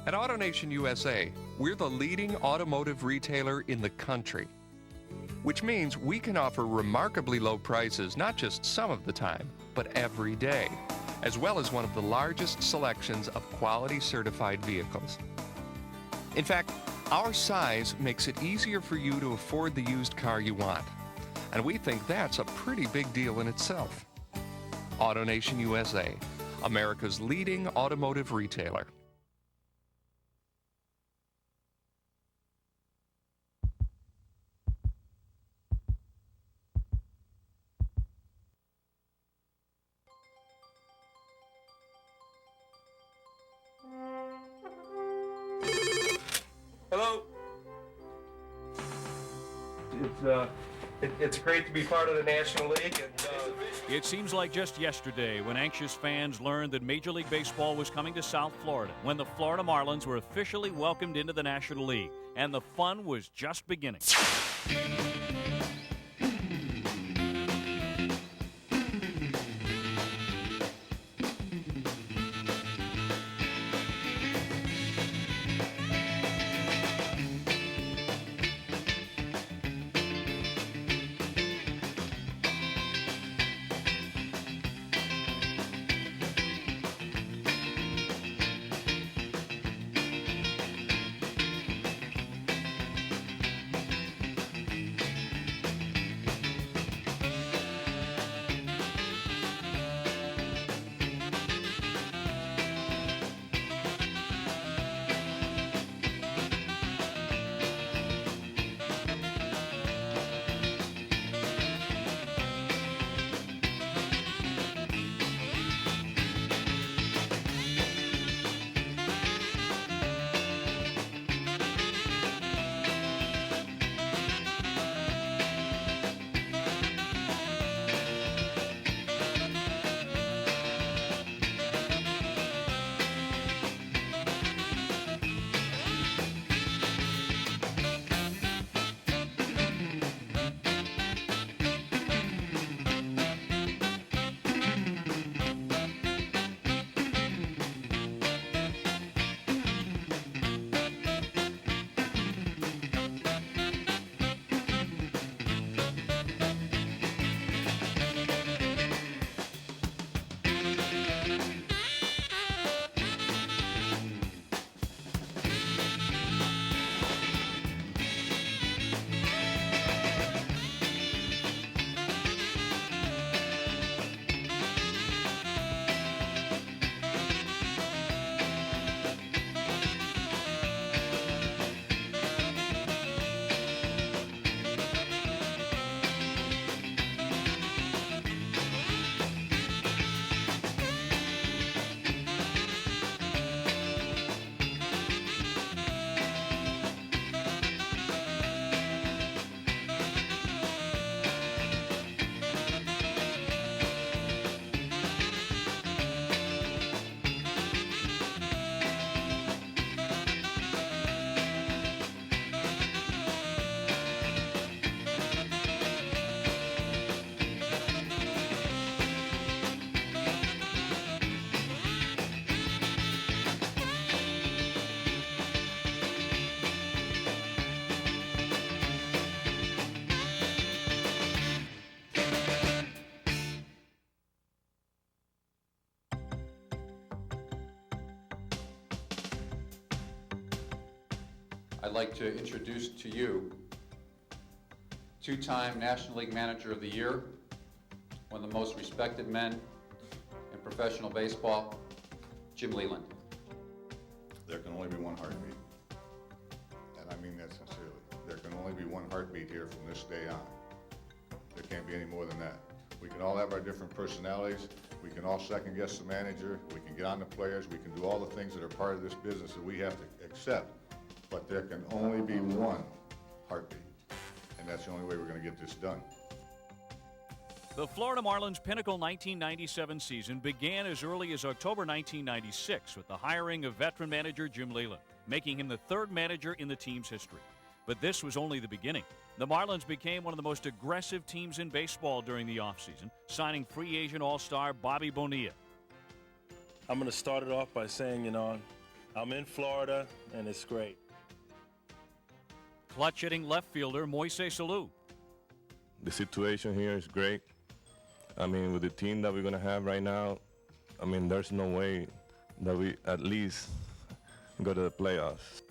At AutoNation USA, we're the leading automotive retailer in the country, which means we can offer remarkably low prices not just some of the time, but every day, as well as one of the largest selections of quality certified vehicles. In fact, our size makes it easier for you to afford the used car you want, and we think that's a pretty big deal in itself. AutoNation USA, America's leading automotive retailer. Hello. It's great to be part of the National League. It seems like just yesterday when anxious fans learned that Major League Baseball was coming to South Florida, when the Florida Marlins were officially welcomed into the National League, and the fun was just beginning. I'd like to introduce to you two-time National League Manager of the Year, one of the most respected men in professional baseball, Jim Layland. There can only be one heartbeat, and I mean that sincerely. There can only be one heartbeat here from this day on. There can't be any more than that. We can all have our different personalities. We can all second guess the manager. We can get on the players. We can do all the things that are part of this business that we have to accept. But there can only be one heartbeat, and that's the only way we're going to get this done. The Florida Marlins' pinnacle 1997 season began as early as October 1996 with the hiring of veteran manager Jim Layland, making him the third manager in the team's history. But this was only the beginning. The Marlins became one of the most aggressive teams in baseball during the offseason, signing free agent all-star Bobby Bonilla. I'm going to start it off by saying, I'm in Florida, and it's great. Clutch hitting left fielder Moises Alou. The situation here is great. I mean, with the team that we're going to have right now, I mean, there's no way that we at least go to the playoffs.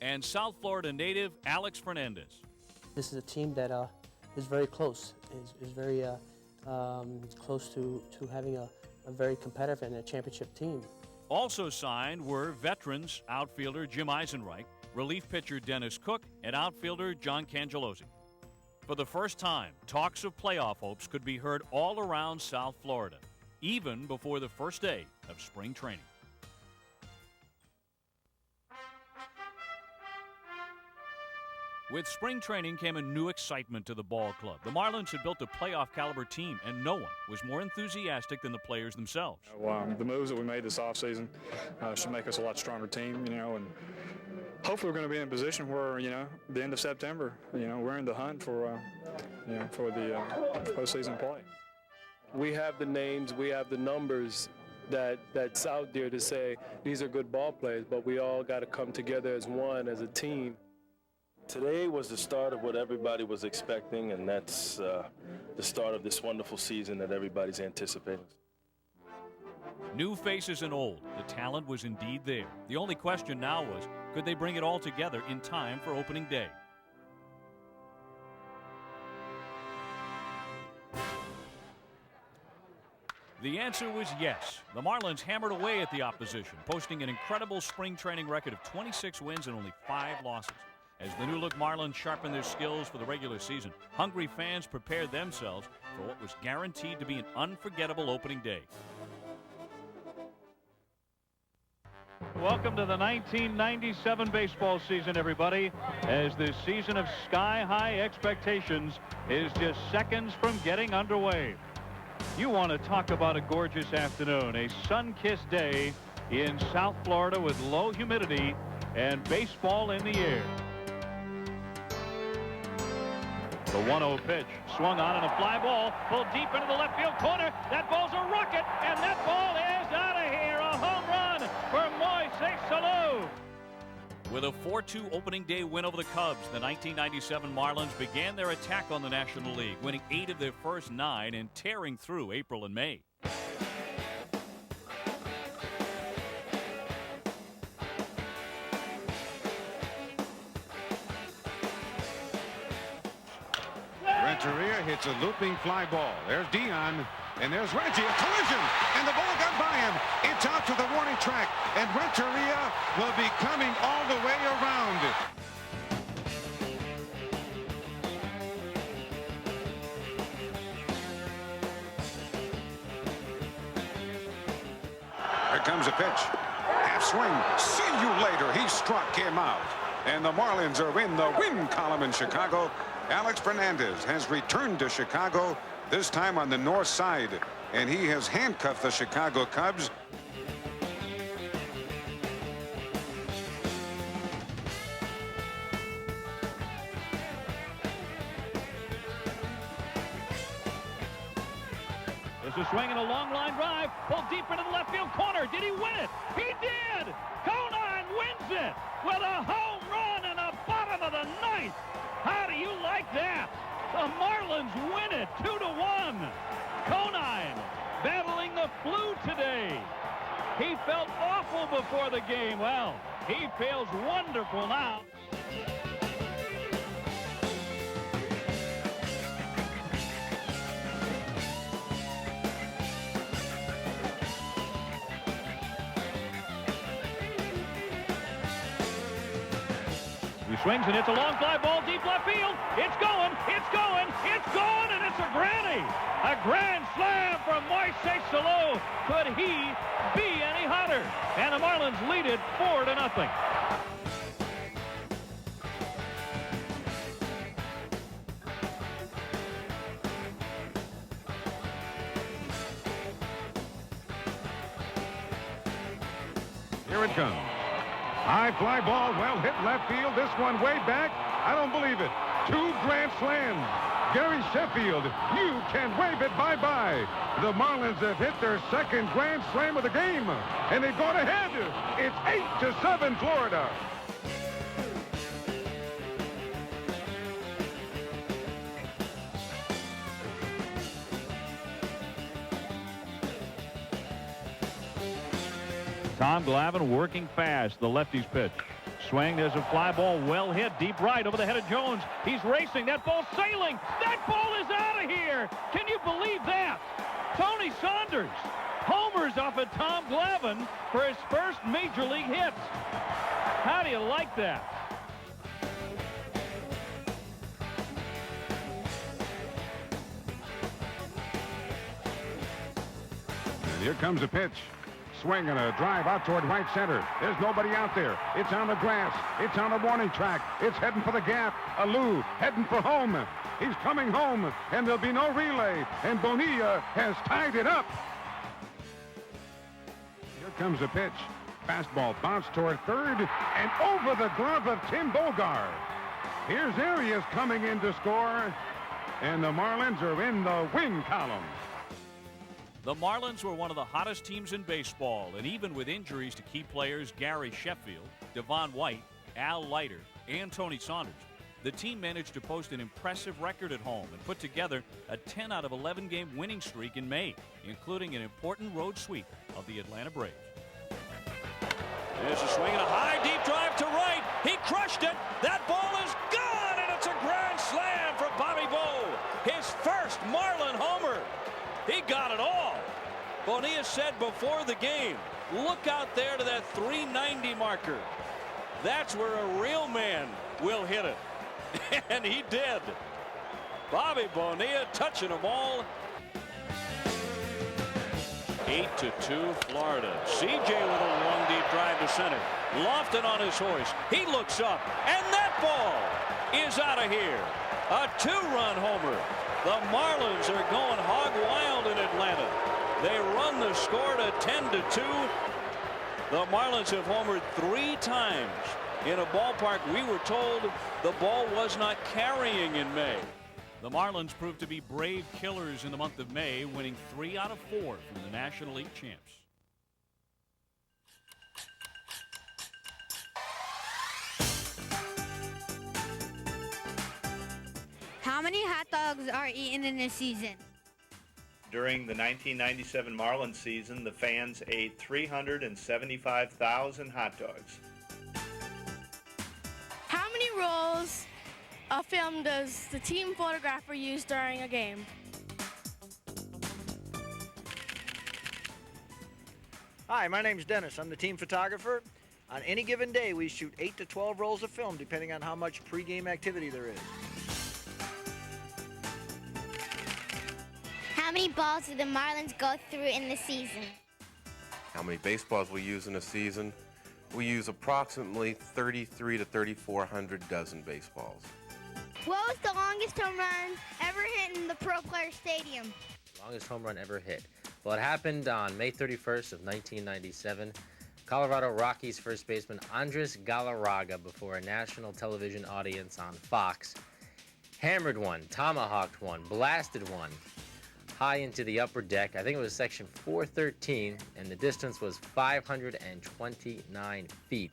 And South Florida native Alex Fernandez. This is a team that is very close, is very close to having a very competitive and a championship team. Also signed were veterans outfielder Jim Eisenreich, relief pitcher Dennis Cook, and outfielder John Cangelosi. For the first time, talks of playoff hopes could be heard all around South Florida, even before the first day of spring training. With spring training came a new excitement to the ball club. The Marlins had built a playoff-caliber team, and no one was more enthusiastic than the players themselves. The moves that we made this offseason should make us a lot stronger team, and hopefully we're going to be in a position where, the end of September, we're in the hunt for the postseason play. We have the names, we have the numbers that's out there to say these are good ball players, but we all got to come together as one, as a team. Today was the start of what everybody was expecting, and that's the start of this wonderful season that everybody's anticipating. New faces and old, the talent was indeed there. The only question now was, could they bring it all together in time for opening day? The answer was yes. The Marlins hammered away at the opposition, posting an incredible spring training record of 26 wins and only 5 losses. As the new-look Marlins sharpened their skills for the regular season, hungry fans prepared themselves for what was guaranteed to be an unforgettable opening day. Welcome to the 1997 baseball season, everybody, as this season of sky-high expectations is just seconds from getting underway. You want to talk about a gorgeous afternoon, a sun-kissed day in South Florida with low humidity and baseball in the air. The 1-0 pitch, swung on and a fly ball, pulled deep into the left field corner. That ball's a rocket, and that ball is out of here. A home run for Moises Alou. With a 4-2 opening day win over the Cubs, the 1997 Marlins began their attack on the National League, winning 8 of their first 9 and tearing through April and May. Renteria hits a looping fly ball. There's Dion, and there's Reggie. A collision, and the ball got by him. It's out to the warning track, and Renteria will be coming all the way around. Here comes a pitch. Half swing. See you later. He struck him out. And the Marlins are in the win column in Chicago. Alex Fernandez has returned to Chicago, this time on the north side, and he has handcuffed the Chicago Cubs. There's a swing and a long line drive, pulled deep into the left field corner. Did he win it? He did! Conine wins it with a home run in the bottom of the ninth. How do you like that? The Marlins win it 2-1. Conine battling the flu today. He felt awful before the game. Well, he feels wonderful now. He swings and hits a long fly ball deep left field. It's going, it's going, it's going, and it's a granny. A grand slam from Moises Alou. Could he be any hotter? And the Marlins lead it 4-0. Here it comes. High fly ball, well hit left field. This one way back. I don't believe it. 2 grand slams. Gary Sheffield, you can wave it bye-bye. The Marlins have hit their 2nd grand slam of the game, and they've gone ahead. It's 8-7 Florida. Tom Glavine working fast. The lefty's pitch. Swing. There's a fly ball. Well hit. Deep right over the head of Jones. He's racing. That ball's sailing. That ball is out of here. Can you believe that? Tony Saunders homers off of Tom Glavine for his first major league hit. How do you like that? And here comes a pitch. Swing and a drive out toward right center. There's nobody out there. It's on the grass. It's on the warning track. It's heading for the gap. Alou heading for home. He's coming home, and there'll be no relay. And Bonilla has tied it up. Here comes a pitch. Fastball bounced toward third and over the glove of Tim Bogart. Here's Arias coming in to score, and the Marlins are in the win column. The Marlins were one of the hottest teams in baseball, and even with injuries to key players Gary Sheffield, Devon White, Al Leiter, and Tony Saunders, the team managed to post an impressive record at home and put together a 10 out of 11 game winning streak in May, including an important road sweep of the Atlanta Braves. There's a swing and a high deep drive to right. He crushed it. That ball is gone, and it's a grand slam for Bobby Bo. His first Marlin homer. He got it all. Bonilla said before the game, look out there to that 390 marker. That's where a real man will hit it. And he did. Bobby Bonilla touching them all. 8-2 Florida. CJ with a long deep drive to center. Lofton on his horse. He looks up, and that ball is out of here. A 2-run homer. The Marlins are going hog wild in Atlanta. They run the score to 10-2. The Marlins have homered 3 times in a ballpark we were told the ball was not carrying in May. The Marlins proved to be brave killers in the month of May, winning 3 out of 4 from the National League champs. How many hot dogs are eaten in a season? During the 1997 Marlins season, the fans ate 375,000 hot dogs. How many rolls of film does the team photographer use during a game? Hi, my name's Dennis. I'm the team photographer. On any given day, we shoot 8 to 12 rolls of film, depending on how much pregame activity there is. How many balls do the Marlins go through in the season? How many baseballs we use in a season? We use approximately 3,300 to 3,400 dozen baseballs. What was the longest home run ever hit in the Pro Player Stadium? Longest home run ever hit. Well, it happened on May 31st of 1997. Colorado Rockies first baseman Andres Galarraga, before a national television audience on Fox, hammered one, tomahawked one, blasted one high into the upper deck. I think it was section 413, and the distance was 529 feet.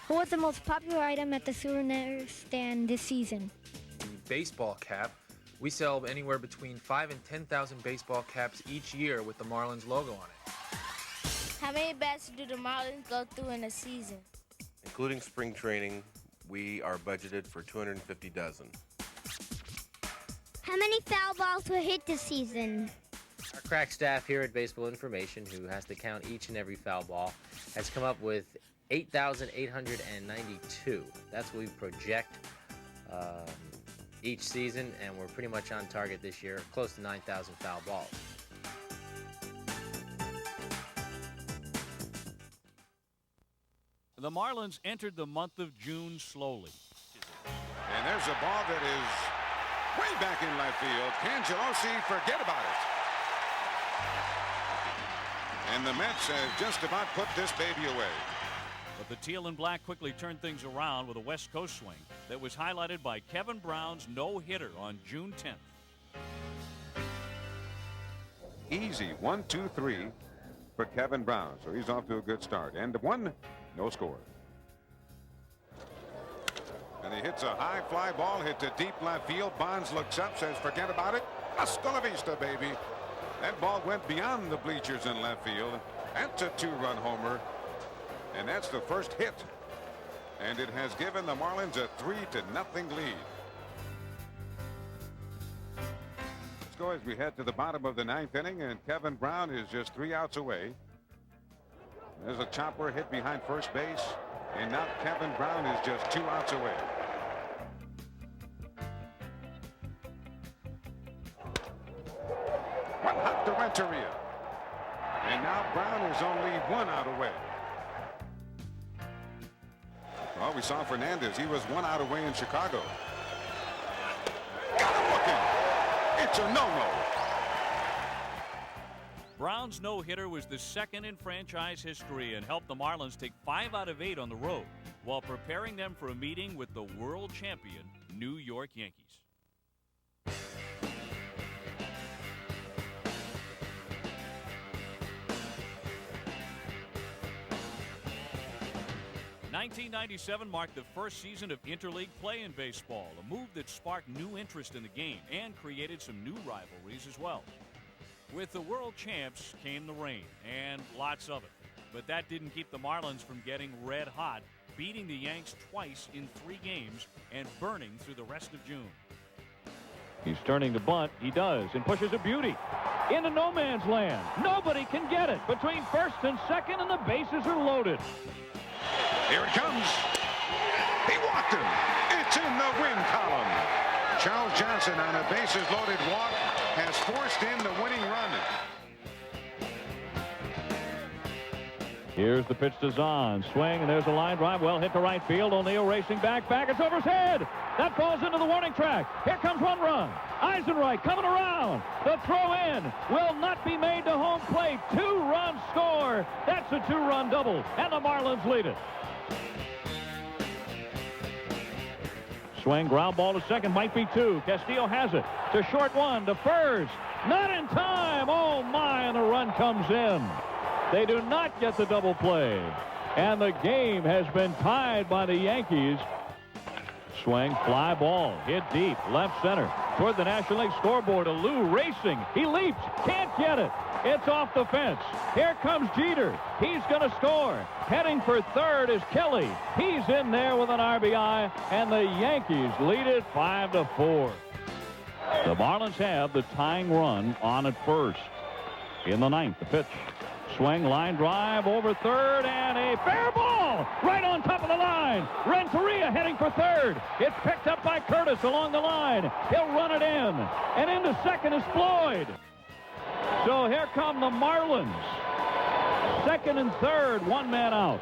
What was the most popular item at the souvenir stand this season? The baseball cap. We sell anywhere between 5,000 and 10,000 baseball caps each year with the Marlins logo on it. How many bats do the Marlins go through in a season? Including spring training, we are budgeted for 250 dozen. How many foul balls were hit this season? Our crack staff here at Baseball Information, who has to count each and every foul ball, has come up with 8,892. That's what we project each season, and we're pretty much on target this year, close to 9,000 foul balls. The Marlins entered the month of June slowly. And there's a ball that is way back in left field. Cangelosi, forget about it. And the Mets have just about put this baby away. But the teal and black quickly turned things around with a West Coast swing that was highlighted by Kevin Brown's no-hitter on June 10th. Easy 1-2-3 for Kevin Brown. So he's off to a good start. End of one, no score. And he hits a high fly ball, hit to deep left field. Bonds looks up, says forget about it. Hasta la vista, baby. That ball went beyond the bleachers in left field. That's a two-run homer. And that's the first hit. And it has given the Marlins a 3-0 lead. Let's go as we head to the bottom of the ninth inning, and Kevin Brown is just 3 outs away. There's a chopper hit behind first base, and now Kevin Brown is just 2 outs away. One hop to Renteria. And now Brown is only 1 out away. Well, we saw Fernandez. He was 1 out away in Chicago. Got him looking. It's a no-no. Brown's no-hitter was the second in franchise history and helped the Marlins take 5 out of 8 on the road while preparing them for a meeting with the world champion New York Yankees. 1997 marked the first season of interleague play in baseball, a move that sparked new interest in the game and created some new rivalries as well. With the world champs came the rain, and lots of it. But that didn't keep the Marlins from getting red hot, beating the Yanks twice in 3 games and burning through the rest of June. He's turning to bunt. He does, and pushes a beauty into no man's land. Nobody can get it between first and second, and the bases are loaded. Here it comes. He walked him. It's in the win column. Charles Johnson on a bases loaded walk has forced in the winning run. Here's the pitch to Zahn. Swing, and there's a line drive. Well hit to right field. O'Neill racing back. It's over his head. That falls into the warning track. Here comes 1 run. Eisenreich coming around. The throw in will not be made to home plate. 2-run score. That's a 2-run double, and the Marlins lead it. Swing, ground ball to second, might be 2. Castillo has it. To short 1, to first. Not in time. Oh, my, and the run comes in. They do not get the double play. And the game has been tied by the Yankees. Swing, fly ball, hit deep, left center. Toward the National League scoreboard, Alou racing. He leaps, can't get it. It's off the fence. Here comes Jeter. He's going to score. Heading for third is Kelly. He's in there with an RBI, and the Yankees lead it 5-4. The Marlins have the tying run on at first. In the ninth, the pitch. Swing, line drive over third, and a fair ball right on top of the line. Renteria heading for third. It's picked up by Curtis along the line. He'll run it in, and into second is Floyd. So here come the Marlins. Second and third, 1 man out.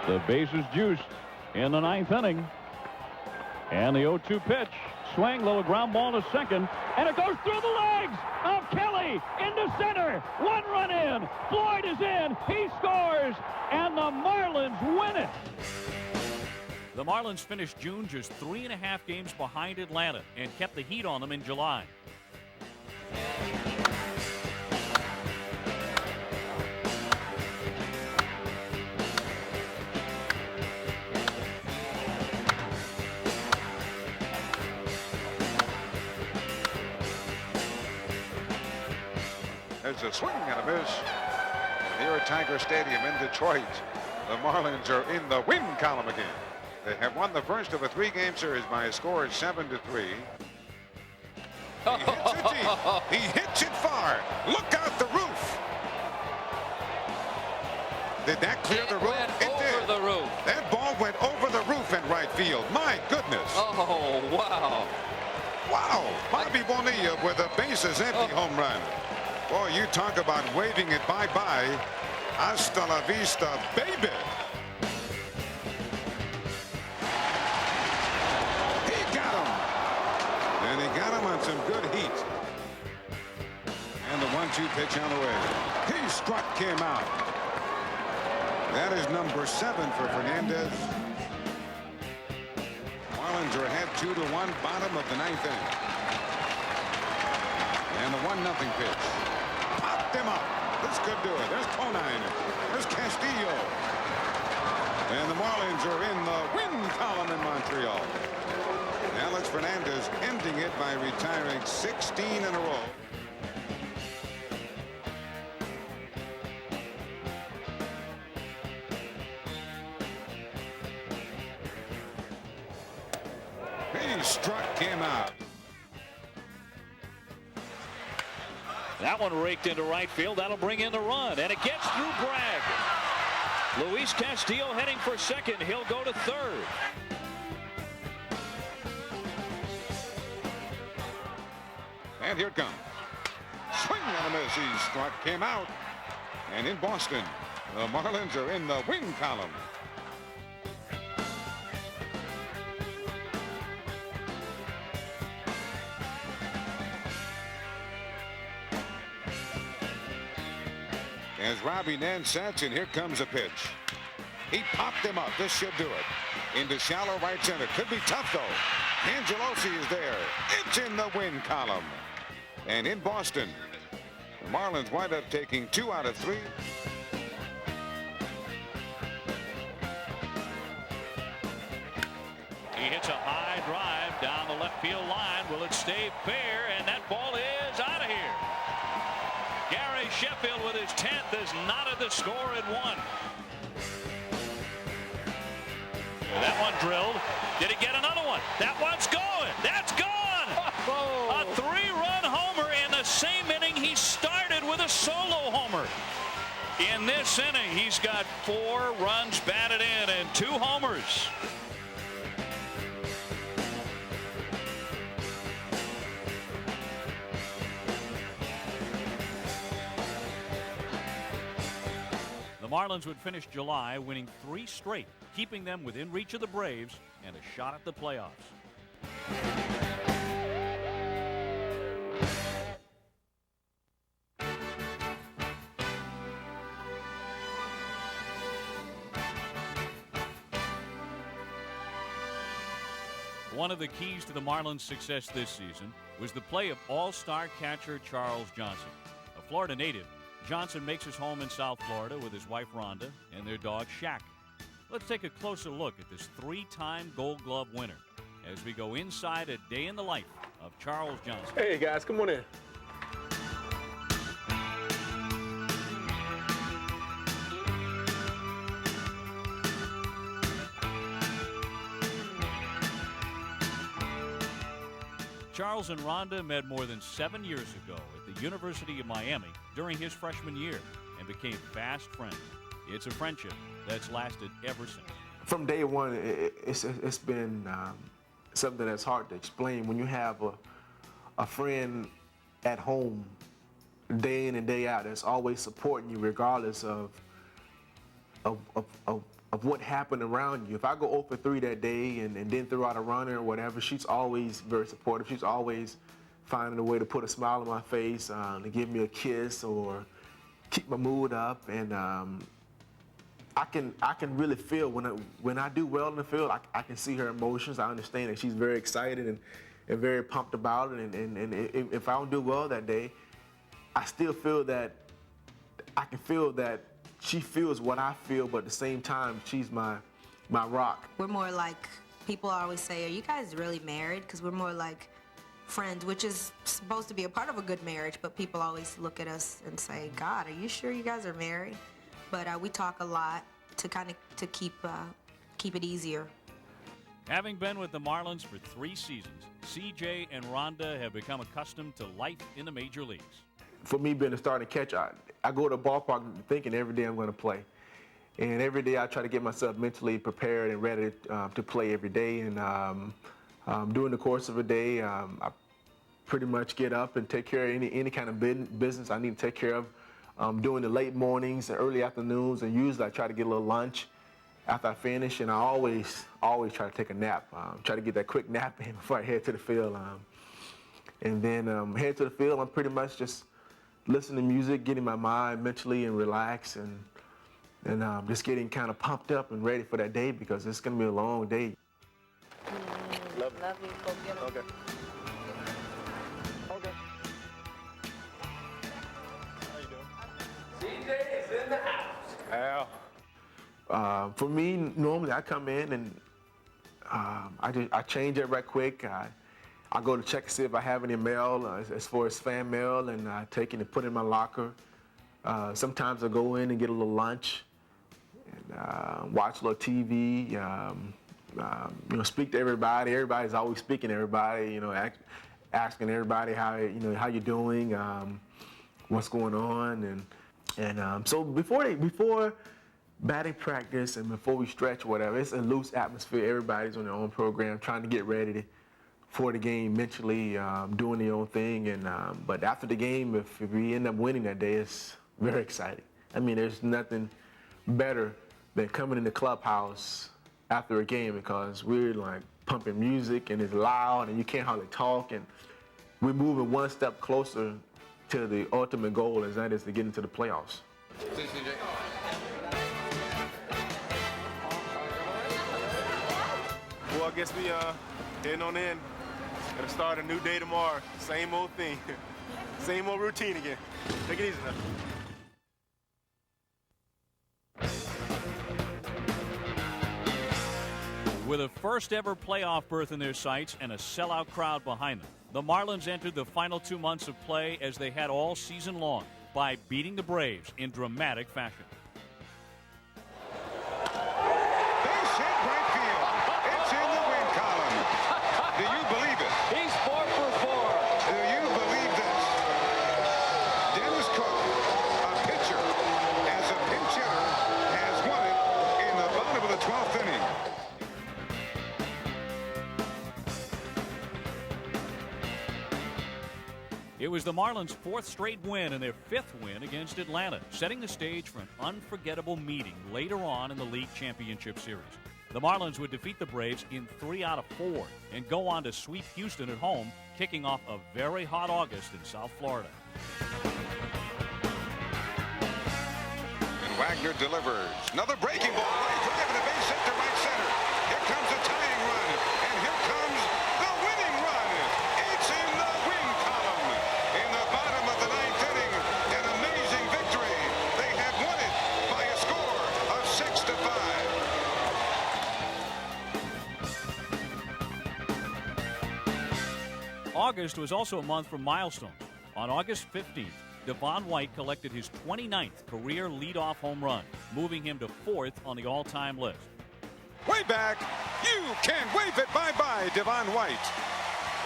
The bases juiced in the ninth inning. And the 0-2 pitch. Swing, low ground ball to second, and it goes through the legs of Kelly into center. 1 run in. Floyd is in. He scores, and the Marlins win it. The Marlins finished June just 3.5 games behind Atlanta and kept the heat on them in July. There's a swing and a miss here at Tiger Stadium in Detroit. The Marlins are in the win column again. They have won the first of a 3-game series by a score of 7-3. He hits it deep. He hits it far. Look out the roof. Did that clear the roof? It did. The roof. That ball went over the roof in right field. My goodness. Oh, wow. Wow. Bobby Bonilla with a bases empty home run. Boy, you talk about waving it bye-bye. Hasta la vista, baby. He got him. And he got him on some good heat. And the 1-2 pitch on the way. He struck him out. That is number 7 for Fernandez. Marlins are ahead 2-1, bottom of the 9th inning. And the 1-0 pitch. Popped him up. This could do it. There's Conine. There's Castillo. And the Marlins are in the win column in Montreal. Alex Fernandez ending it by retiring 16 in a row. He struck him out. That one raked into right field. That'll bring in the run, and it gets through Bragg. Luis Castillo heading for second. He'll go to third. And here it comes. Swing and a miss. He struck him out. And in Boston, the Marlins are in the win column. As Robbie Nance sets, and here comes a pitch. He popped him up. This should do it. Into shallow right center. Could be tough, though. Angelosi is there. It's in the win column. And in Boston, the Marlins wind up taking 2 out of 3. He hits a high drive down the left field line. Will it stay fair? And that ball is out of here. Gary Sheffield with his 10th has knotted the score at 1. That one drilled. Did he get another one? That one's going. That's gone. A 3-run homer in the same inning he started with a solo homer. In this inning, he's got 4 runs batted in and 2 homers. The Marlins would finish July winning 3 straight, keeping them within reach of the Braves and a shot at the playoffs. One of the keys to the Marlins' success this season was the play of all-star catcher Charles Johnson. A Florida native, Johnson makes his home in South Florida with his wife Rhonda and their dog Shaq. Let's take a closer look at this 3-time Gold Glove winner as we go inside a day in the life of Charles Johnson. Hey guys, come on in. Charles and Rhonda met more than 7 years ago at the University of Miami during his freshman year and became fast friends. It's a friendship that's lasted ever since. From day one, it's been something that's hard to explain. When you have a friend at home day in and day out that's always supporting you regardless of what happened around you. If I go 0 for 3 that day and then throw out a runner or whatever, she's always very supportive. She's always finding a way to put a smile on my face, to give me a kiss or keep my mood up. And I can really feel when I do well in the field, I can see her emotions. I understand that she's very excited and very pumped about it. And if I don't do well that day, I still feel that I can feel that she feels what I feel, but at the same time, she's my rock. We're more like, people always say, are you guys really married? Because we're more like friends, which is supposed to be a part of a good marriage, but people always look at us and say, God, are you sure you guys are married? But we talk a lot to kind of keep it easier. Having been with the Marlins for 3 seasons, CJ and Rhonda have become accustomed to life in the major leagues. For me being a starting catcher, I go to the ballpark thinking every day I'm going to play. And every day I try to get myself mentally prepared and ready to play every day. And during the course of a day, I pretty much get up and take care of any kind of business I need to take care of. During the late mornings and early afternoons, and usually I try to get a little lunch after I finish. And I always try to take a nap, try to get that quick nap in before I head to the field. And then head to the field, I'm pretty much just listening to music, getting my mind mentally and relaxed, and and just getting kind of pumped up and ready for that day because it's going to be a long day. Love you. Go get 'em. Okay. Okay. How you doing? CJ is in the house. Al. For me, normally I come in and I change it right quick. I go to check to see if I have any mail as far as fan mail, and I take it and put it in my locker. Sometimes I go in and get a little lunch and watch a little TV. Speak to everybody. Everybody's always speaking to everybody. Asking everybody how you're doing, what's going on, and so before batting practice and before we stretch or whatever, it's a loose atmosphere. Everybody's on their own program, trying to get ready for the game mentally, doing their own thing. But after the game, if we end up winning that day, it's very exciting. I mean, there's nothing better than coming in the clubhouse after a game because we're like pumping music and it's loud and you can't hardly talk, and we're moving one step closer to the ultimate goal, as that is to get into the playoffs. Well, I guess we heading on in. Gonna start a new day tomorrow. Same old thing. Same old routine again. Take it easy now. With a first-ever playoff berth in their sights and a sellout crowd behind them, the Marlins entered the final 2 months of play as they had all season long by beating the Braves in dramatic fashion. Base hit right field. It's in the win column. Do you believe it? He's 4 for 4. Do you believe this? Dennis Cook, a pitcher, as a pinch hitter, has won it in the bottom of the 12th inning. It was the Marlins' 4th straight win and their 5th win against Atlanta, setting the stage for an unforgettable meeting later on in the League Championship Series. The Marlins would defeat the Braves in 3 out of 4 and go on to sweep Houston at home, kicking off a very hot August in South Florida. And Wagner delivers. Another breaking ball. Right drive and a base hit to right center. Here comes the tying run. And here comes the winning run. It's in the win column. In the bottom of the 9th inning, an amazing victory. They have won it by a score of 6-5. August was also a month for milestones. On August 15th, Devon White collected his 29th career leadoff home run, moving him to 4th on the all-time list. Way back, you can wave it bye-bye, Devon White.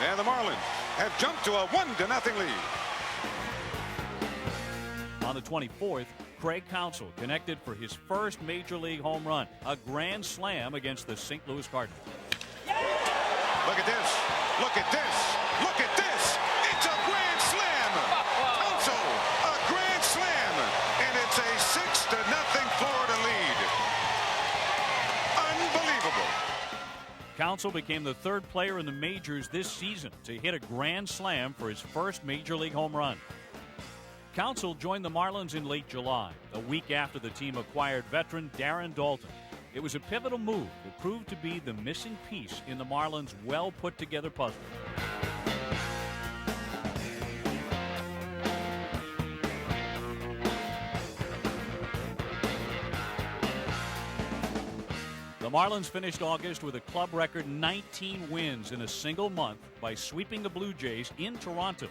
And the Marlins have jumped to a 1-0 lead. On the 24th, Craig Counsell connected for his first Major League home run, a grand slam against the St. Louis Cardinals. Look at this. Look at this. Look at this. It's a grand slam. Counsell, a grand slam. And it's a 6-0 Florida lead. Unbelievable. Counsell became the 3rd player in the majors this season to hit a grand slam for his first Major League home run. Counsell joined the Marlins in late July, a week after the team acquired veteran Darren Daulton. It was a pivotal move that proved to be the missing piece in the Marlins' well-put-together puzzle. The Marlins finished August with a club record 19 wins in a single month by sweeping the Blue Jays in Toronto.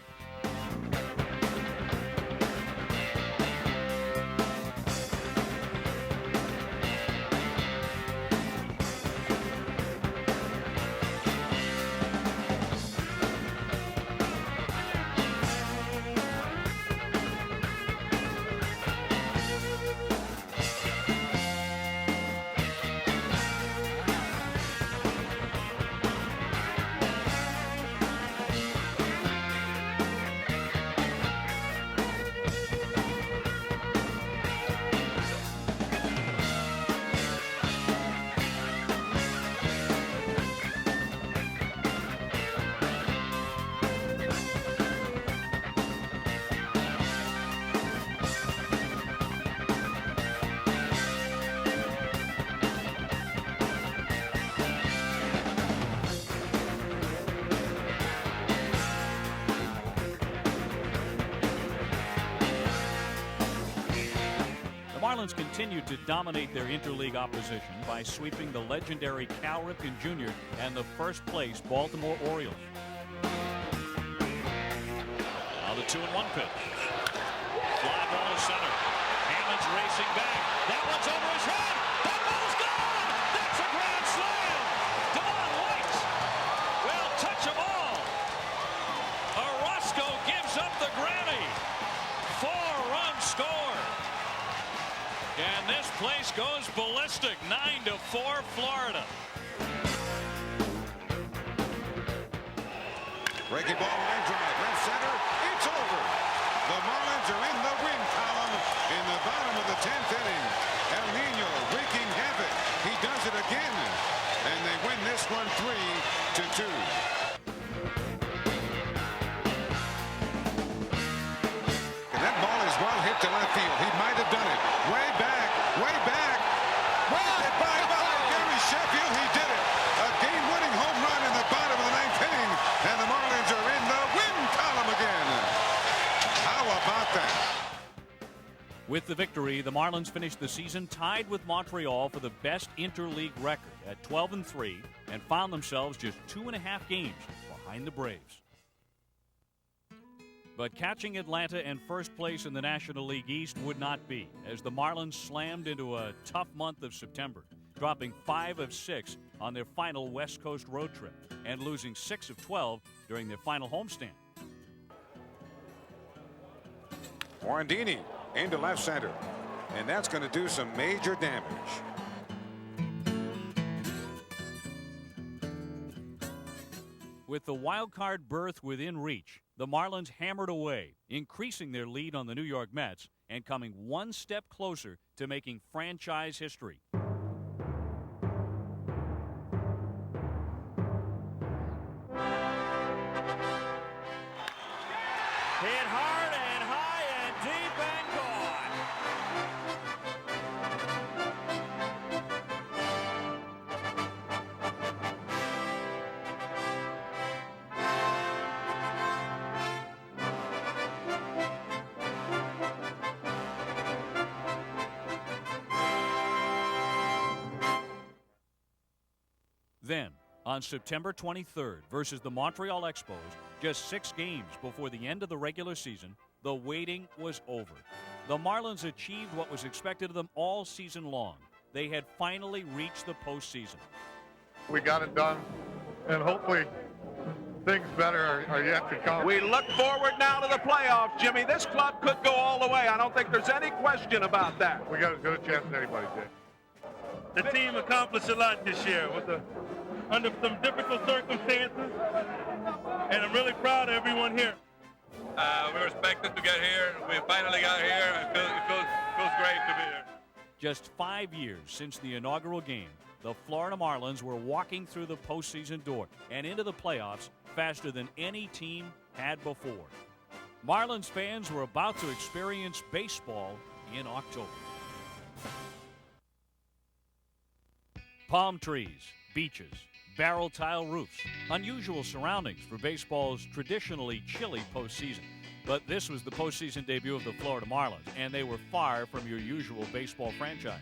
Marlins continued to dominate their interleague opposition by sweeping the legendary Cal Ripken Jr. and the first-place Baltimore Orioles. Now the 2-1 pitch. Fly ball to center. Hammond's racing back. That one's over his head. That ball's gone. That's a grand slam. Devon White. Well, touch them all. Orozco gives up the Grammy. 4-run score. And this place goes ballistic. 9-4 Florida. Breaking ball line drive, left center, it's over. The Marlins are in the win column in the bottom of the 10th inning. El Nino wreaking havoc. He does it again, and they win this one 3-2. And that ball is well hit to left field. He might have done it. Way back, way back. Hit by Gary Sheffield. He did it. A game-winning home run in the bottom of the 9th inning, and the Marlins are in the win column again. How about that? With the victory, the Marlins finished the season tied with Montreal for the best interleague record at 12-3 and found themselves just 2.5 games behind the Braves. But catching Atlanta in first place in the National League East would not be, as the Marlins slammed into a tough month of September, dropping 5 of 6 on their final West Coast road trip and losing 6 of 12 during their final homestand. Morandini into left center, and that's going to do some major damage. With the wild card berth within reach, the Marlins hammered away, increasing their lead on the New York Mets and coming one step closer to making franchise history. Hit hard and high and deep and Then, on September 23rd versus the Montreal Expos, just 6 games before the end of the regular season, the waiting was over. The Marlins achieved what was expected of them all season long. They had finally reached the postseason. We got it done, and hopefully things better are yet to come. We look forward now to the playoffs, Jimmy. This club could go all the way. I don't think there's any question about that. We got as good a chance as anybody did. The team accomplished a lot this year under some difficult circumstances, and I'm really proud of everyone here. We were expected to get here. We finally got here, and it feels great to be here. Just 5 years since the inaugural game, the Florida Marlins were walking through the postseason door and into the playoffs faster than any team had before. Marlins fans were about to experience baseball in October. Palm trees, beaches, barrel tile roofs, unusual surroundings for baseball's traditionally chilly postseason. But this was the postseason debut of the Florida Marlins, and they were far from your usual baseball franchise.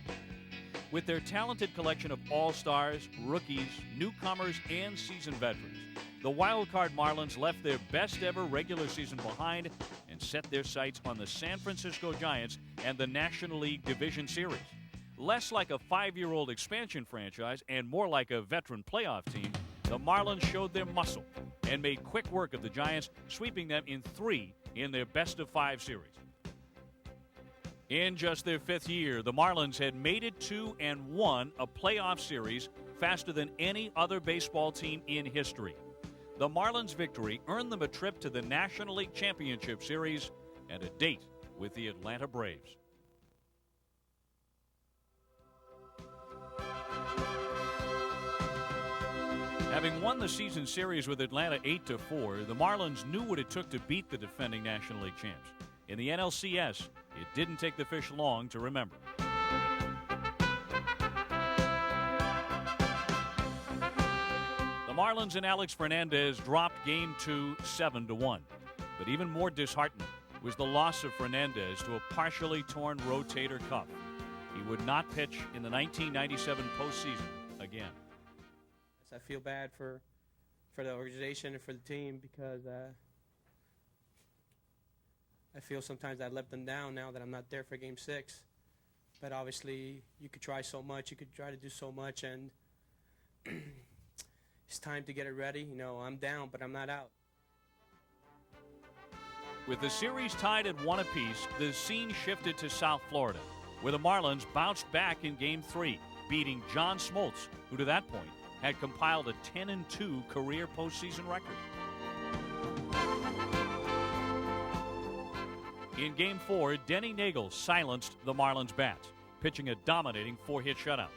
With their talented collection of all-stars, rookies, newcomers, and seasoned veterans, the wildcard Marlins left their best-ever regular season behind and set their sights on the San Francisco Giants and the National League Division Series. Less like a 5-year-old expansion franchise and more like a veteran playoff team, the Marlins showed their muscle and made quick work of the Giants, sweeping them in 3 in their best-of-5 series. In just their 5th year, the Marlins had made it to and won a playoff series faster than any other baseball team in history. The Marlins' victory earned them a trip to the National League Championship Series and a date with the Atlanta Braves. Having won the season series with Atlanta 8-4, the Marlins knew what it took to beat the defending National League champs. In the NLCS, it didn't take the fish long to remember. The Marlins and Alex Fernandez dropped Game 2 7-1. But even more disheartening was the loss of Fernandez to a partially torn rotator cuff. he would not pitch in the 1997 postseason again. I feel bad for the organization and for the team because I feel sometimes I let them down now that I'm not there for Game 6. But obviously, you could try so much, you could try to do so much, and it's time to get it ready. You know, I'm down, but I'm not out. With the series tied at 1 apiece, the scene shifted to South Florida, where the Marlins bounced back in Game 3, beating John Smoltz, who to that point had compiled a 10-2 career postseason record. In Game 4, Denny Nagel silenced the Marlins' bats, pitching a dominating 4-hit shutout.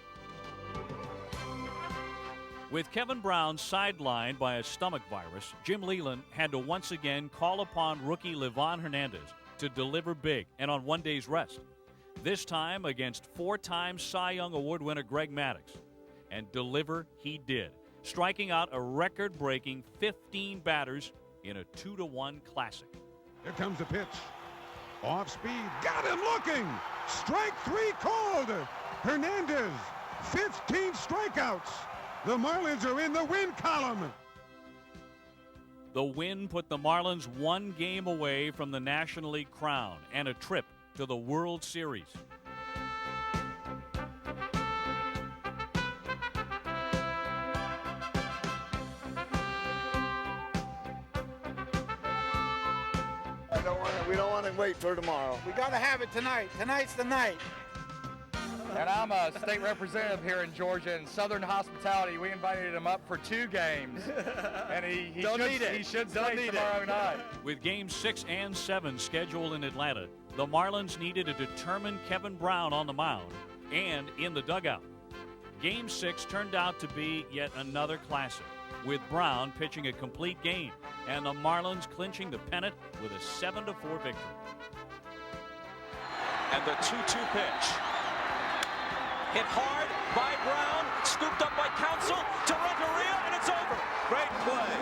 With Kevin Brown sidelined by a stomach virus, Jim Layland had to once again call upon rookie Livan Hernandez to deliver big and on one day's rest. This time against 4-time Cy Young Award winner Greg Maddux. And deliver he did, striking out a record-breaking 15 batters in a 2-1 classic. Here comes the pitch. Off speed, got him looking. Strike 3 called. Hernandez, 15 strikeouts. The Marlins are in the win column. The win put the Marlins 1 game away from the National League crown and a trip to the World Series. We don't want to wait for tomorrow. We got to have it tonight. Tonight's the night. And I'm a state representative here in Georgia, and Southern Hospitality, we invited him up for 2 games. And he should stay tomorrow night. With Games 6 and 7 scheduled in Atlanta, the Marlins needed a determined Kevin Brown on the mound and in the dugout. Game 6 turned out to be yet another classic, with Brown pitching a complete game and the Marlins clinching the pennant with a 7-4 victory. And the 2-2 pitch. Hit hard by Brown, scooped up by Counsell to Renteria, and it's over. Great play.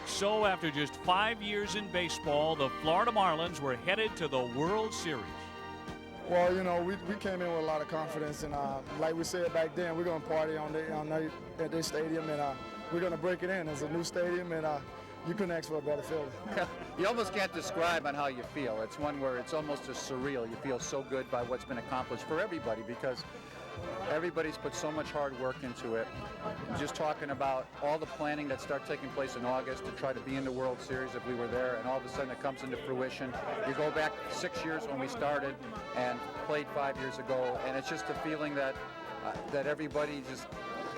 So after just 5 years in baseball, the Florida Marlins were headed to the World Series. Well, you know, we came in with a lot of confidence, and like we said back then, we're going to party at this stadium, and we're going to break it in. It's a new stadium, and you couldn't ask for a better feeling. You almost can't describe on how you feel. It's one where it's almost just surreal. You feel so good by what's been accomplished for everybody because everybody's put so much hard work into it. Just talking about all the planning that started taking place in August to try to be in the World Series if we were there, and all of a sudden it comes into fruition. You go back 6 years when we started and played 5 years ago, and it's just a feeling that that everybody just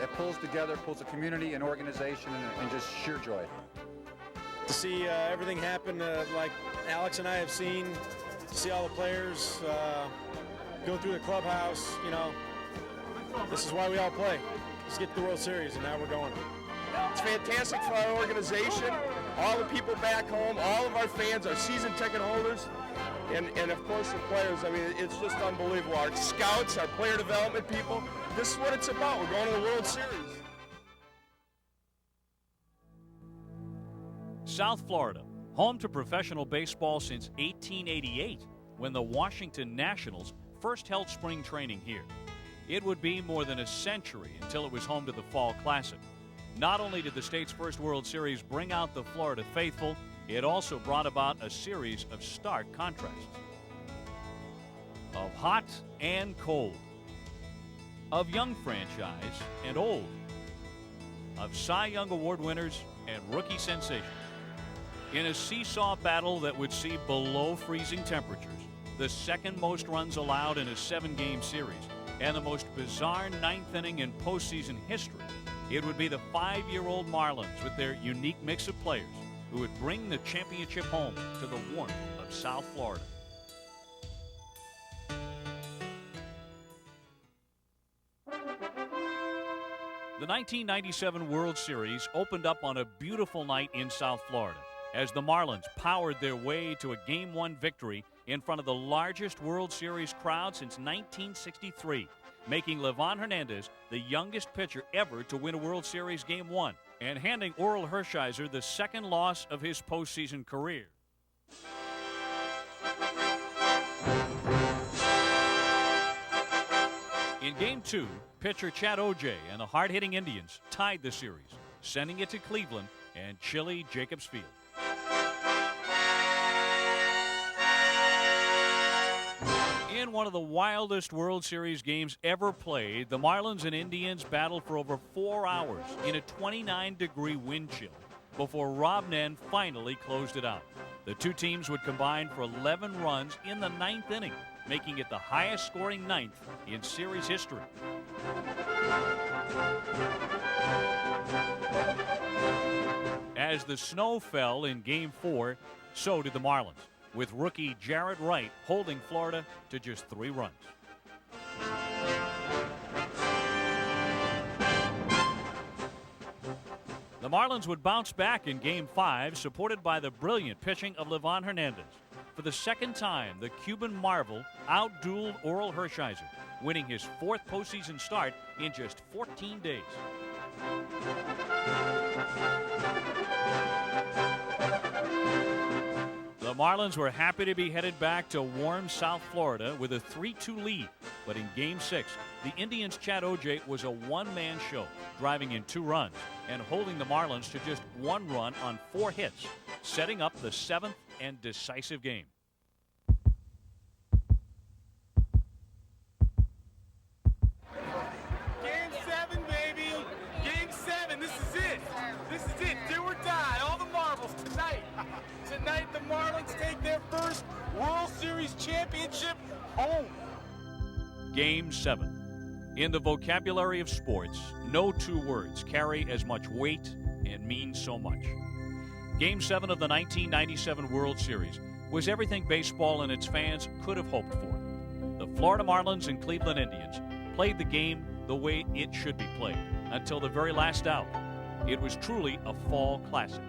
it pulls together, pulls a community, an organization, and just sheer joy. To see everything happen like Alex and I have seen, to see all the players go through the clubhouse, you know, this is why we all play. Let's get to the World Series, and now we're going. It's fantastic for our organization, all the people back home, all of our fans, our season ticket holders, and of course the players. I mean, it's just unbelievable. Our scouts, our player development people, this is what it's about. We're going to the World Series. South Florida, home to professional baseball since 1888, when the Washington Nationals first held spring training here. It would be more than a century until it was home to the Fall Classic. Not only did the state's first World Series bring out the Florida faithful, it also brought about a series of stark contrasts. Of hot and cold. Of young franchise and old. Of Cy Young Award winners and rookie sensations. In a seesaw battle that would see below freezing temperatures, the second most runs allowed in a 7-game series, and the most bizarre 9th inning in postseason history, it would be the 5-year-old Marlins with their unique mix of players who would bring the championship home to the warmth of South Florida. The 1997 World Series opened up on a beautiful night in South Florida as the Marlins powered their way to a Game 1 victory in front of the largest World Series crowd since 1963, making Livan Hernandez the youngest pitcher ever to win a World Series Game 1 and handing Orel Hershiser the second loss of his postseason career. Game 2, pitcher Chad Ojay and the hard-hitting Indians tied the series, sending it to Cleveland and chilly Jacobs Field. In one of the wildest World Series games ever played, the Marlins and Indians battled for over 4 hours in a 29-degree wind chill before Rob Nen finally closed it out. The two teams would combine for 11 runs in the 9th inning, making it the highest-scoring 9th in series history. As the snow fell in Game 4, so did the Marlins, with rookie Jarrett Wright holding Florida to just 3 runs. The Marlins would bounce back in Game 5, supported by the brilliant pitching of Livan Hernandez. For the second time, the Cuban Marvel outdueled Oral Hershiser, winning his 4th postseason start in just 14 days. The Marlins were happy to be headed back to warm South Florida with a 3-2 lead. But in Game 6, the Indians' Chad Ojay was a one-man show, driving in 2 runs and holding the Marlins to just 1 run on 4 hits, setting up the 7th and decisive game. Game 7, baby. Game 7. This is it. This is it. Do or die. All the marbles tonight. Tonight, the Marlins take their first World Series championship home. Game 7. In the vocabulary of sports, no 2 words carry as much weight and mean so much. Game 7 of the 1997 World Series was everything baseball and its fans could have hoped for. The Florida Marlins and Cleveland Indians played the game the way it should be played until the very last out. It was truly a fall classic.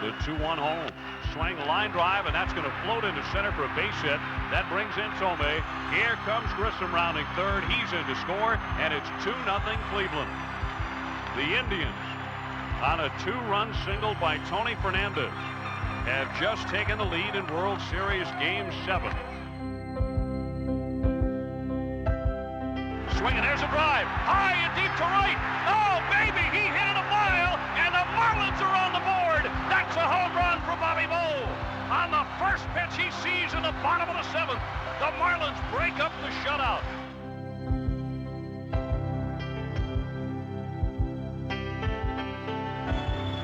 The 2-1 home. Swing, line drive, and that's going to float into center for a base hit. That brings in Tomei. Here comes Grissom rounding third. He's in to score, and it's 2-0 Cleveland. The Indians, on a 2-run single by Tony Fernandez, have just taken the lead in World Series Game 7. Swing, and there's a drive. High and deep to right. Oh, baby, he hit it a mile, and the Marlins are on the board. That's a home run for Bobby Moe. On the first pitch he sees in the bottom of the 7th, the Marlins break up the shutout.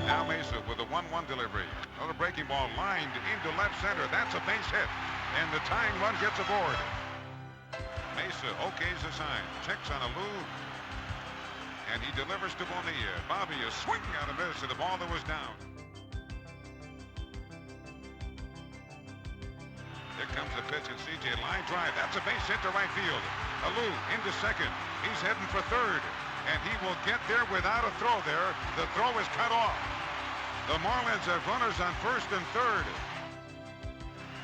Now Mesa with a 1-1 delivery. Another breaking ball lined into left center. That's a base hit, and the tying run gets aboard. Mesa okays the sign, checks on Alou, and he delivers to Bonilla. Bobby is swinging out of miss to the ball that was down. Here comes the pitch and CJ line drive. That's a base hit to right field. Alou into second. He's heading for third, and he will get there without a throw there. The throw is cut off. The Marlins have runners on first and third.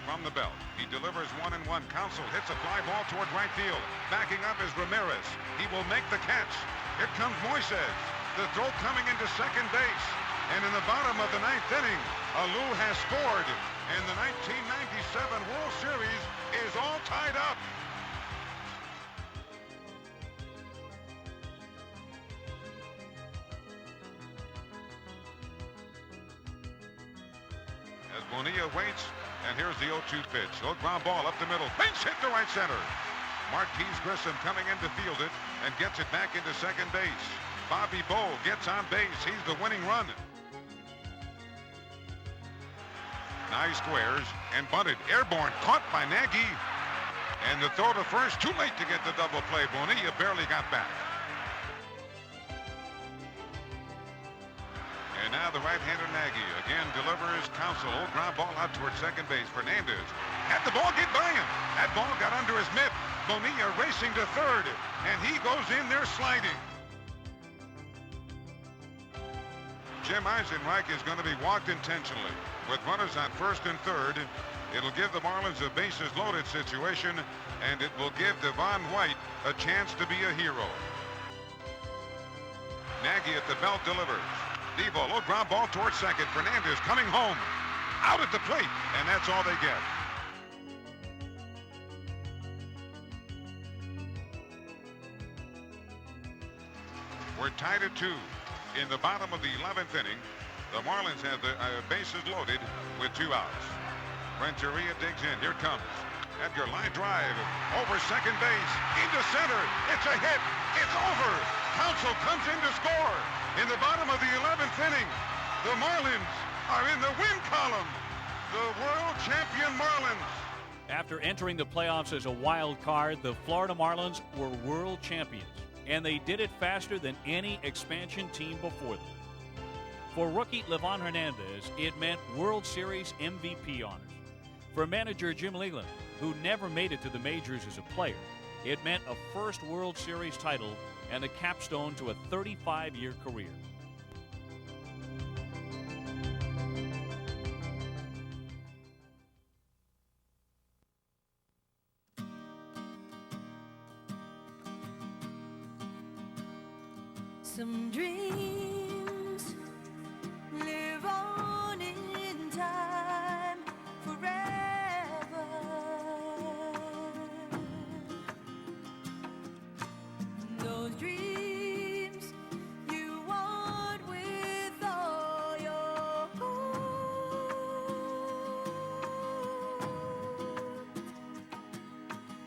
From the belt, he delivers 1-1. Counsell hits a fly ball toward right field. Backing up is Ramirez. He will make the catch. Here comes Moises. The throw coming into second base. And in the bottom of the 9th inning, Alou has scored. And the 1997 World Series is all tied up. As Bonilla waits, and here's the 0-2 pitch. Low ground ball up the middle. Base hit to right center. Marquise Grissom coming in to field it and gets it back into second base. Bobby Moe gets on base. He's the winning run. Nice squares and bunted. Airborne caught by Nagy. And the throw to first. Too late to get the double play. Bonilla barely got back. And now the right-hander Nagy again delivers. Counsell, old ground ball out towards second base. Fernandez had the ball get by him. That ball got under his mitt. Bonilla racing to third, and he goes in there sliding. Jim Eisenreich is going to be walked intentionally. With runners on first and third, it'll give the Marlins a bases-loaded situation, and it will give Devon White a chance to be a hero. Nagy at the belt delivers. Devo, low ground ball towards second. Fernandez coming home. Out at the plate, and that's all they get. We're tied at 2. In the bottom of the 11th inning, the Marlins have the bases loaded with 2 outs. Renteria digs in. Here comes Edgar, line drive over second base into center. It's a hit. It's over. Counsell comes in to score. In the bottom of the 11th inning, the Marlins are in the win column. The World Champion Marlins. After entering the playoffs as a wild card, the Florida Marlins were world champions, and they did it faster than any expansion team before them. For rookie Livan Hernandez, it meant World Series MVP honors. For manager Jim Layland, who never made it to the majors as a player, it meant a first World Series title and a capstone to a 35-year career. Some dreams live on in time forever. Those dreams you want with all your heart.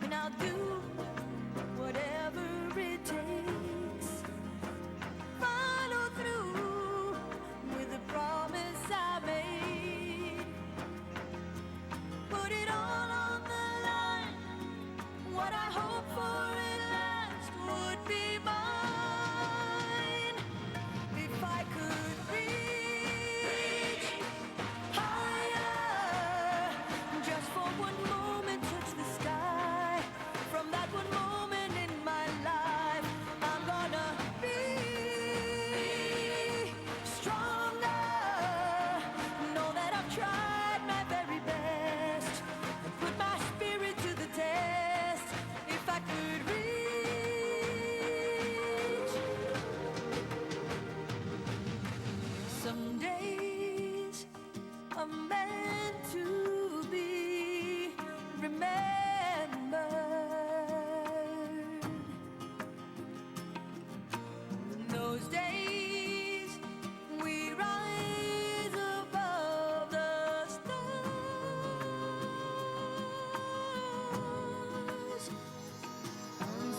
And I'll do whatever it takes. Follow through with the promise I made. Put it all on the line. What I hope for at last would be mine. If I could reach higher, just for one moment touch the sky. From that one moment in my life, I'm gonna be stronger. Know that I've tried my very best and put my spirit to the test. If I could reach, some days are meant to be remembered. Those days we rise above the stars.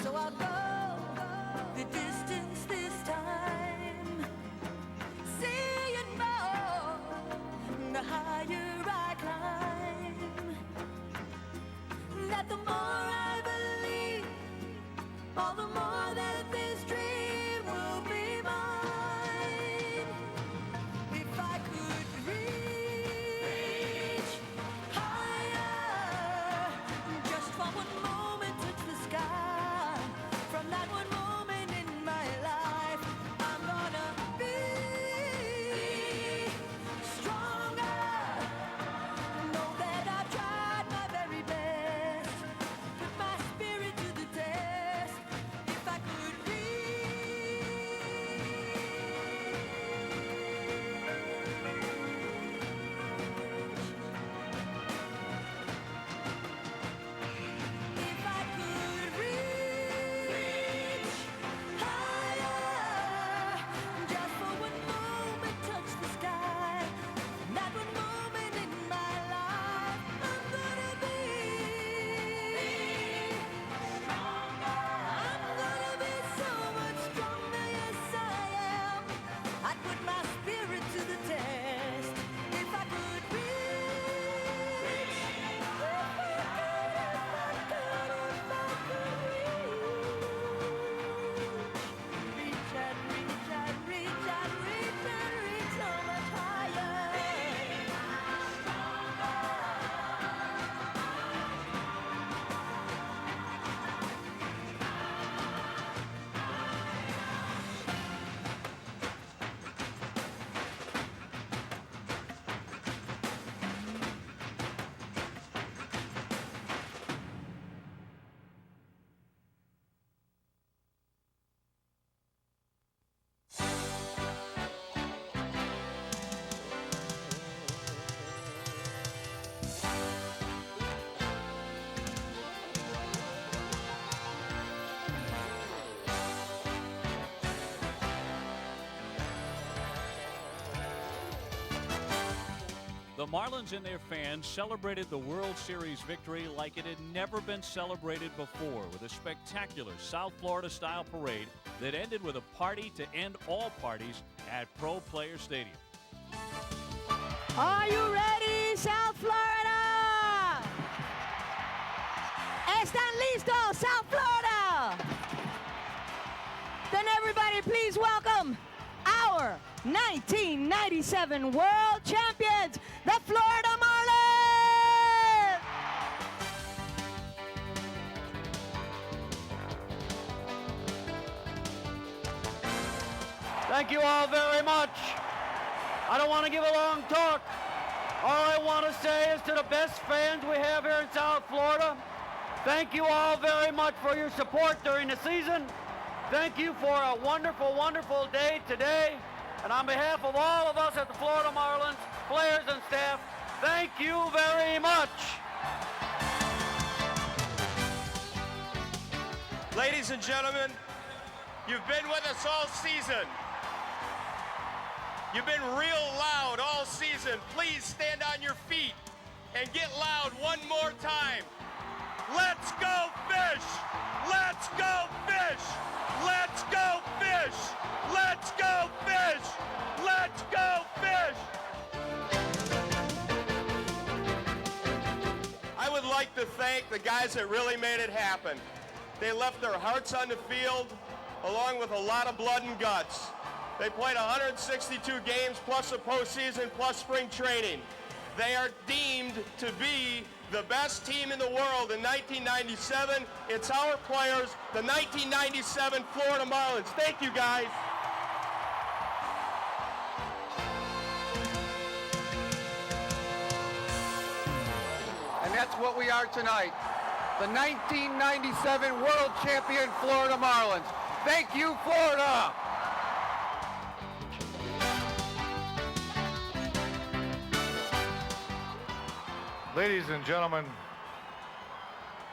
So I'll go the distance this time, seeing more the higher I climb. That the more I believe, all the more that this dream will be mine. If I could reach higher, just for one moment touch the sky. From that one moment in my life, I'm gonna be stronger. Know that I've tried my very best. Put my spirit to the test. If I could reach The Marlins and their fans celebrated the World Series victory like it had never been celebrated before with a spectacular South Florida-style parade that ended with a party to end all parties at Pro Player Stadium. Are you ready, South Florida? ¿Están listos, South Florida? Then everybody please welcome our 1997 World Champions, the Florida Marlins! Thank you all very much. I don't want to give a long talk. All I want to say is to the best fans we have here in South Florida, thank you all very much for your support during the season. Thank you for a wonderful, wonderful day today. And on behalf of all of us at the Florida Marlins, players and staff, thank you very much. Ladies and gentlemen, you've been with us all season. You've been real loud all season. Please stand on your feet and get loud one more time. Let's go fish! Let's go fish! Let's go fish! Let's go fish! Let's go fish! I would like to thank the guys that really made it happen. They left their hearts on the field along with a lot of blood and guts. They played 162 games plus a postseason plus spring training. They are deemed to be the best team in the world in 1997. It's our players, the 1997 Florida Marlins. Thank you, guys. And that's what we are tonight. The 1997 World Champion Florida Marlins. Thank you, Florida! Ladies and gentlemen,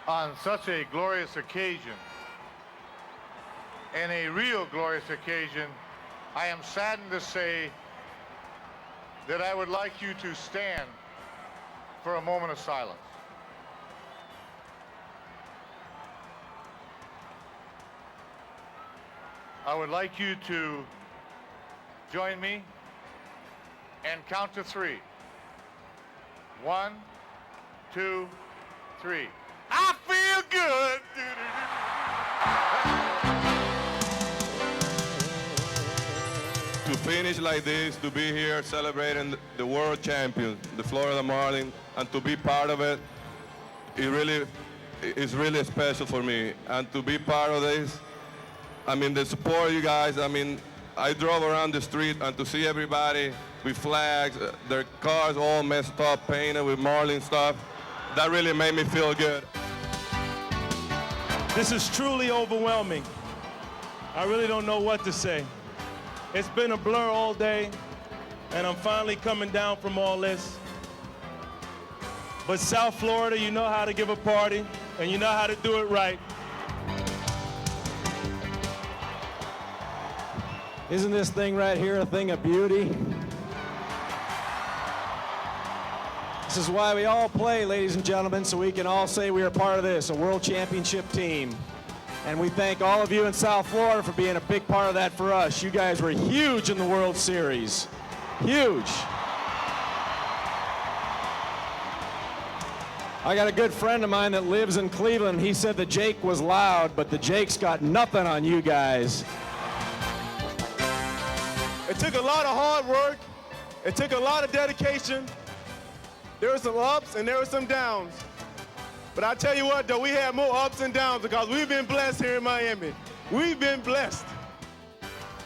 on such a glorious occasion, and a real glorious occasion, I am saddened to say that I would like you to stand for a moment of silence. I would like you to join me and count to 3. 1, 2, 3. I feel good. To finish like this, to be here celebrating the world champions, the Florida Marlins, and to be part of it, it's really special for me. And to be part of this, I mean, the support you guys, I mean, I drove around the street and to see everybody with flags, their cars all messed up, painted with Marlin stuff, that really made me feel good. This is truly overwhelming. I really don't know what to say. It's been a blur all day, and I'm finally coming down from all this. But South Florida, you know how to give a party, and you know how to do it right. Isn't this thing right here a thing of beauty? This is why we all play, ladies and gentlemen, so we can all say we are part of this, a world championship team. And we thank all of you in South Florida for being a big part of that for us. You guys were huge in the World Series. Huge. I got a good friend of mine that lives in Cleveland. He said the Jake was loud, but the Jake's got nothing on you guys. It took a lot of hard work. It took a lot of dedication. There were some ups and there were some downs. But I tell you what, though, we had more ups and downs because we've been blessed here in Miami. We've been blessed.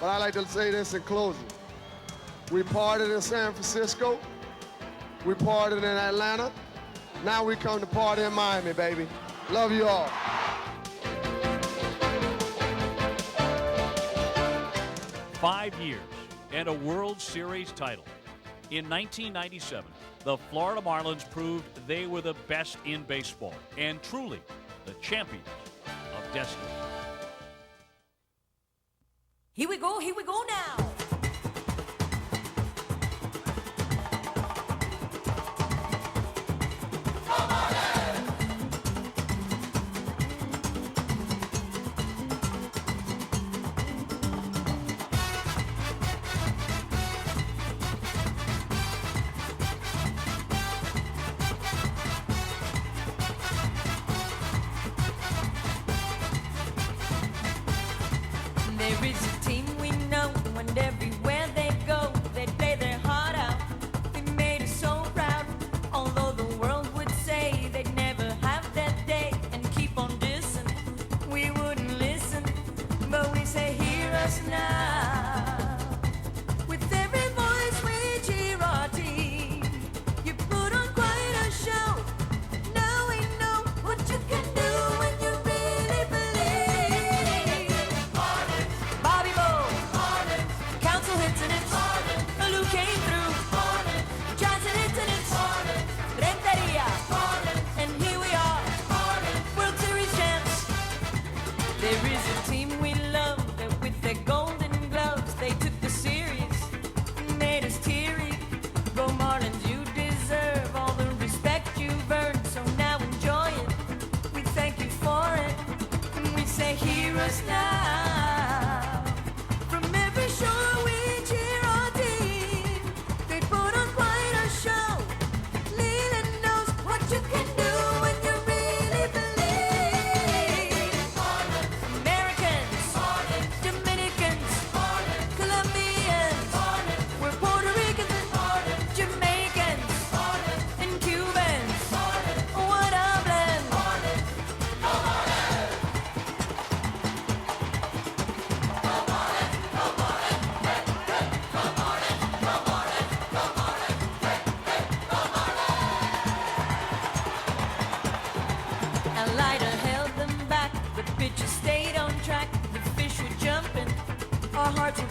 But I like to say this in closing. We partied in San Francisco. We partied in Atlanta. Now we come to party in Miami, baby. Love you all. "5 years and a World Series title. In 1997, the Florida Marlins proved they were the best in baseball and truly the champions of destiny. Here we go now. There is a team we know, and everywhere they go, they play their heart out. They made us so proud, although the world would say they'd never have that day and keep on dissing. We wouldn't listen, but we say, hear us now. With every voice we cheer our team. You put on quite a show. Now we know what you can do when you really believe. Bobby Bow, Council hits and it's Alou came through. Johnson hits and it's Renteria. And here we are, World Series champs. There is a team we love that with their golden gloves they took the series, made us teary. Go Marlins, you deserve all the respect you've earned, so now enjoy it. We thank you for it, and we say, hear us now. From every shore we cheer our team. They put on quite a show. Layland knows what you can do when you really believe. Americans, Dominicans, Colombians, we're Puerto Ricans and Jamaicans and Cubans. What a blend! A lighter held them back, the pitches stayed on track, the fish were jumping, our hearts were